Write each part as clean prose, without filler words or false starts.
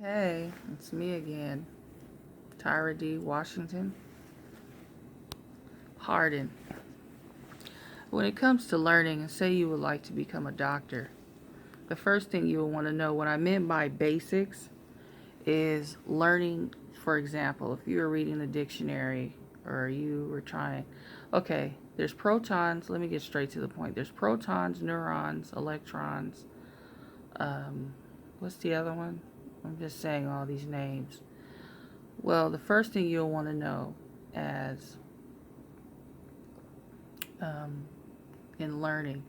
Hey, it's me again, Tyra D. Washington. Hardin. When it comes to learning, and say you would like to become a doctor, the first thing you will want to know, what I meant by basics, is learning. For example, if you were reading the dictionary or you were trying, okay, there's protons. Let me get straight to the point. There's protons, neurons, electrons. Um, what's the other one? I'm just saying all these names. Well, the first thing you'll want to know as um, in learning,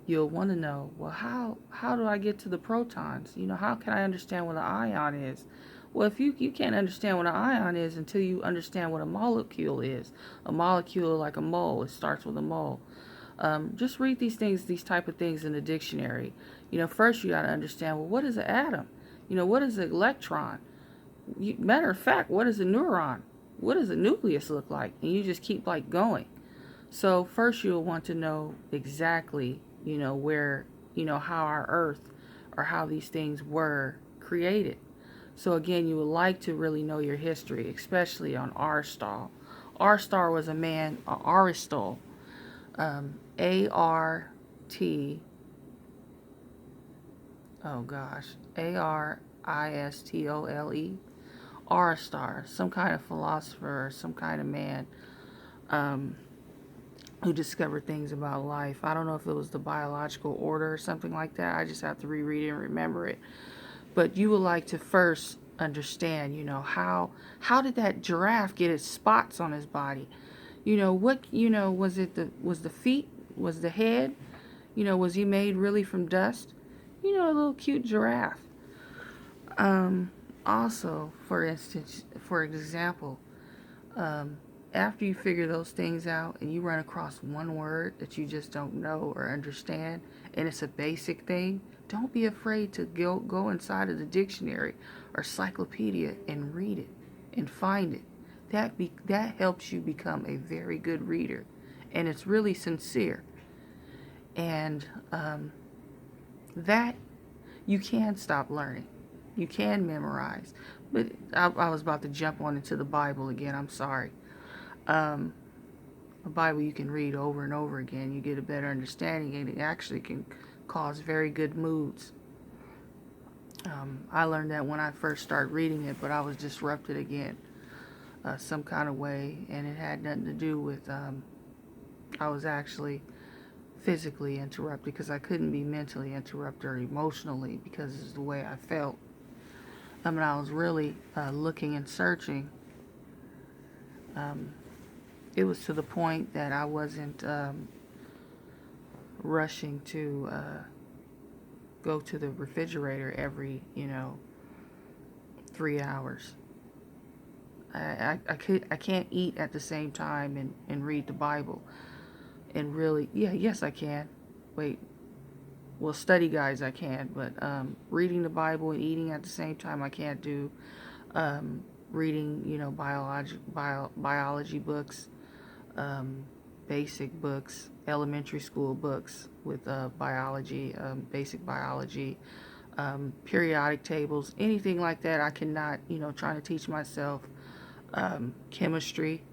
you'll want to know, well, how do I get to the protons? How can I understand what an ion is? Well, if you can't understand what an ion is until you understand what a molecule is. A molecule, like a mole, it starts with a mole. Just read these type of things in the dictionary. First you got to understand, well, what is an atom? What is an electron? Matter of fact, what is a neuron? What does a nucleus look like? And you just keep like going. So first you'll want to know exactly, where, how our earth or how these things were created. So again, you would like to really know your history, especially on Aristotle. Aristotle was a man, Aristotle, A-R-T, oh gosh, Aristole, Aristotle, some kind of philosopher or some kind of man, um, who discovered things about life. I don't know if it was the biological order or something like that. I just have to reread it and remember it. But you would like to first understand, how did that giraffe get its spots on his body? What, was the feet, was the head, was he made really from dust? A little cute giraffe. Also, for instance, for example, um, after you figure those things out and you run across one word that you just don't know or understand, and it's a basic thing, don't be afraid to go inside of the dictionary or encyclopedia and read it and find it. That helps you become a very good reader, and it's really sincere. And that you can stop learning. You can memorize. But I was about to jump on into the Bible again. I'm sorry. Um, a Bible you can read over and over again. You get a better understanding, and it actually can cause very good moods. I learned that when I first started reading it, but I was disrupted again, some kind of way, and it had nothing to do with, I was actually physically interrupted because I couldn't be mentally interrupted or emotionally because it's the way I felt. I was really looking and searching. Um, it was to the point that I wasn't rushing to go to the refrigerator every, 3 hours. I can't eat at the same time and read the Bible. And really, yeah, yes, I can. Wait, well, study guides I can, but reading the Bible and eating at the same time I can't do. Um, Reading, biology books, um, basic books, elementary school books with biology, basic biology, periodic tables, anything like that. I cannot, trying to teach myself chemistry.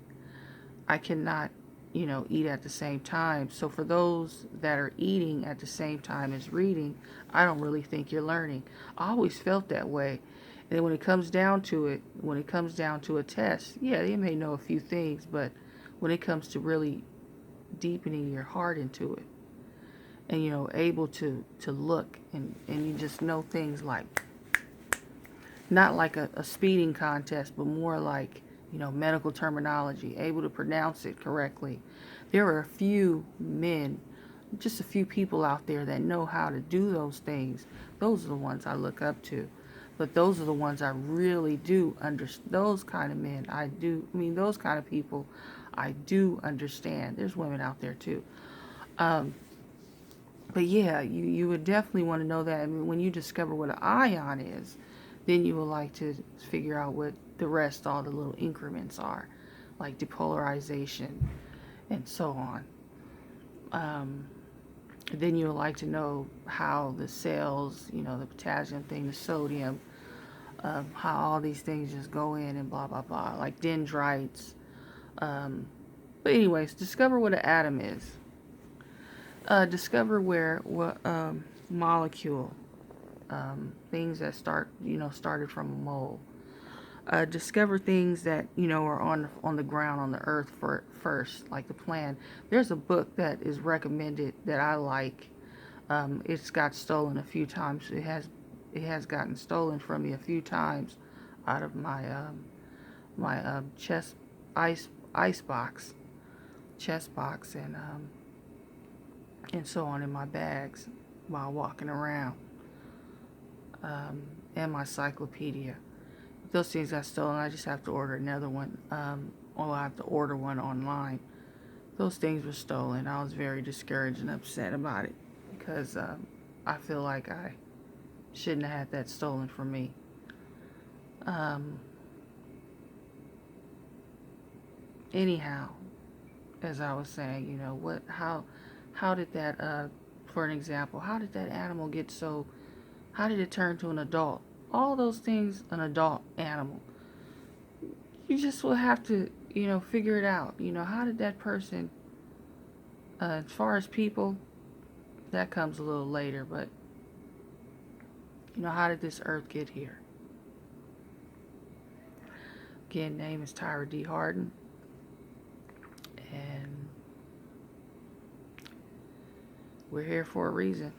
I cannot, eat at the same time. So for those that are eating at the same time as reading, I don't really think you're learning. I always felt that way. And then when it comes down to it, when it comes down to a test, yeah, they may know a few things, but when it comes to really deepening your heart into it, and able to look and you just know things like, not like a speeding contest, but more like, medical terminology, able to pronounce it correctly. There are a few men, just a few people out there that know how to do those things. Those are the ones I look up to. But those are the ones I really do understand. Those kind of men, those kind of people, I do understand. There's women out there too. Um, but yeah, you would definitely want to know that. When you discover what an ion is, then you would like to figure out what the rest, all the little increments are, like depolarization and so on. Um, then you would like to know how the cells, the potassium thing, the sodium, how all these things just go in and blah blah blah, like dendrites. But anyways, discover what an atom is. Discover where what molecule, things that started from a mole. Discover things that are on the ground on the earth first, like the plant. There's a book that is recommended that I like. It's got stolen a few times. It has gotten stolen from me a few times out of my chest ice box, chest box, and so on in my bags while walking around, and my encyclopedia. Those things got stolen. I just have to order another one, or I have to order one online. Those things were stolen. I was very discouraged and upset about it because I feel like I shouldn't have had that stolen from me. Anyhow, as I was saying, how did that, for an example, how did that animal get so, how did it turn to an adult? All those things, an adult animal. You just will have to, figure it out. How did that person, as far as people, that comes a little later, but, how did this earth get here? Again, name is Tyra D. Harden. And we're here for a reason.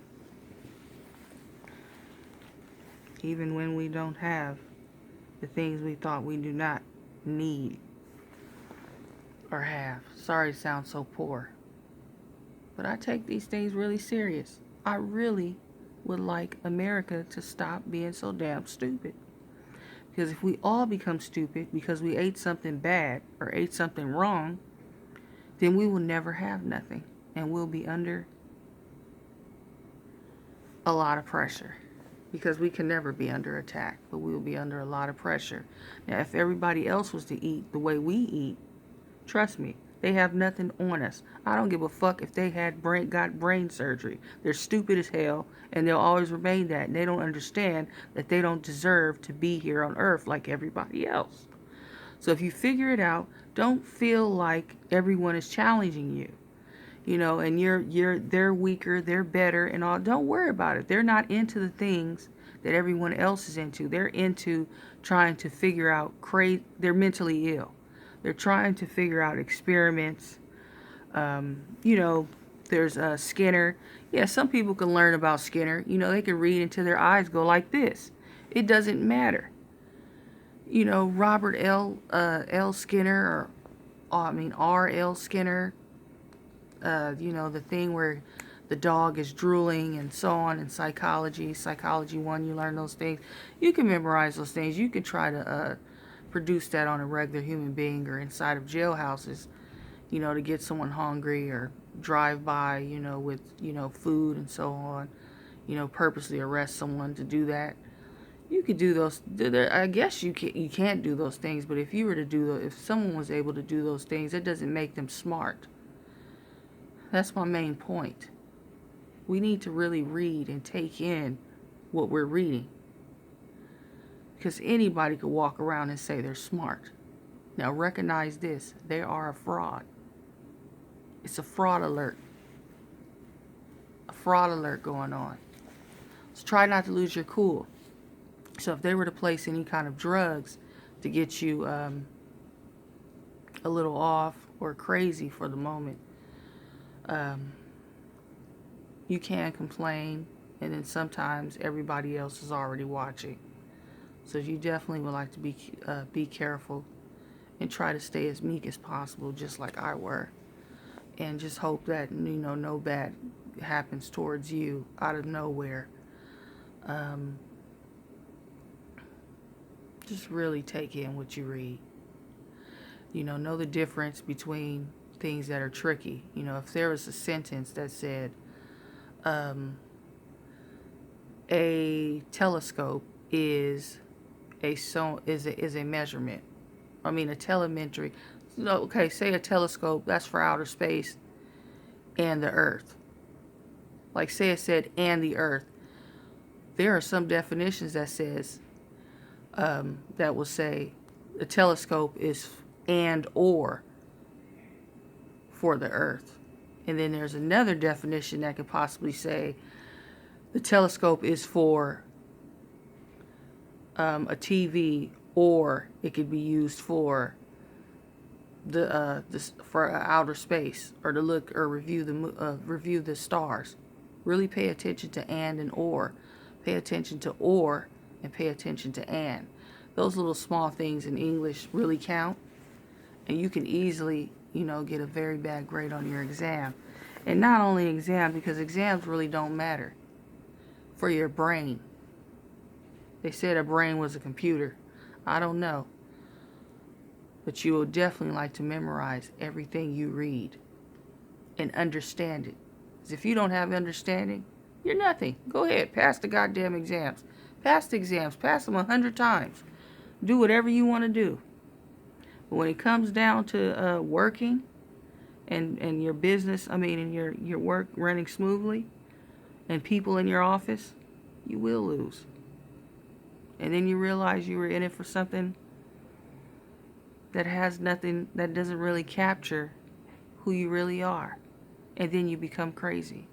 Even when we don't have the things we thought we do not need or have. Sorry to sound so poor, but I take these things really serious. I really would like America to stop being so damn stupid. Because if we all become stupid because we ate something bad or ate something wrong, then we will never have nothing. And we'll be under a lot of pressure. Because we can never be under attack, but we'll be under a lot of pressure. Now, if everybody else was to eat the way we eat, trust me, they have nothing on us. I don't give a fuck if they got brain surgery. They're stupid as hell, and they'll always remain that. And they don't understand that they don't deserve to be here on earth like everybody else. So if you figure it out, don't feel like everyone is challenging you. And they're weaker, they're better, and all. Don't worry about it. They're not into the things that everyone else is into. They're into trying to figure out they're mentally ill. They're trying to figure out experiments. There's Skinner. Yeah, some people can learn about Skinner. They can read until their eyes go like this. It doesn't matter. Robert L. Skinner, R.L. Skinner. The thing where the dog is drooling and so on in psychology 1, you learn those things. You can memorize those things. You can try to produce that on a regular human being or inside of jailhouses, to get someone hungry or drive by, with, food and so on, purposely arrest someone to do that. You could do those. I guess you can't do those things, but if you were to if someone was able to do those things, it doesn't make them smart. That's my main point. We need to really read and take in what we're reading. Because anybody could walk around and say they're smart. Now recognize this. They are a fraud. It's a fraud alert. A fraud alert going on. So try not to lose your cool. So if they were to place any kind of drugs to get you a little off or crazy for the moment, you can complain, and then sometimes everybody else is already watching. So you definitely would like to be careful and try to stay as meek as possible, just like I were, and just hope that no bad happens towards you out of nowhere. Just really take in what you read. Know the difference between things that are tricky. If there was a sentence that said a telescope is a measurement. A telemetry. Okay, say a telescope, that's for outer space and the earth. Like say it said and the earth. There are some definitions that says that will say a telescope is and or for the Earth. And then there's another definition that could possibly say the telescope is for a TV, or it could be used for for outer space, or to look or review the stars. Really pay attention to and or. Pay attention to or and pay attention to and. Those little small things in English really count, and you can easily, get a very bad grade on your exam. And not only exam, because exams really don't matter for your brain. They said a brain was a computer. I don't know. But you will definitely like to memorize everything you read and understand it. Because if you don't have understanding, you're nothing. Go ahead, pass the goddamn exams. Pass the exams. Pass them 100 times. Do whatever you want to do. But when it comes down to working and your business, and your work running smoothly, and people in your office, you will lose. And then you realize you were in it for something that has nothing, that doesn't really capture who you really are. And then you become crazy.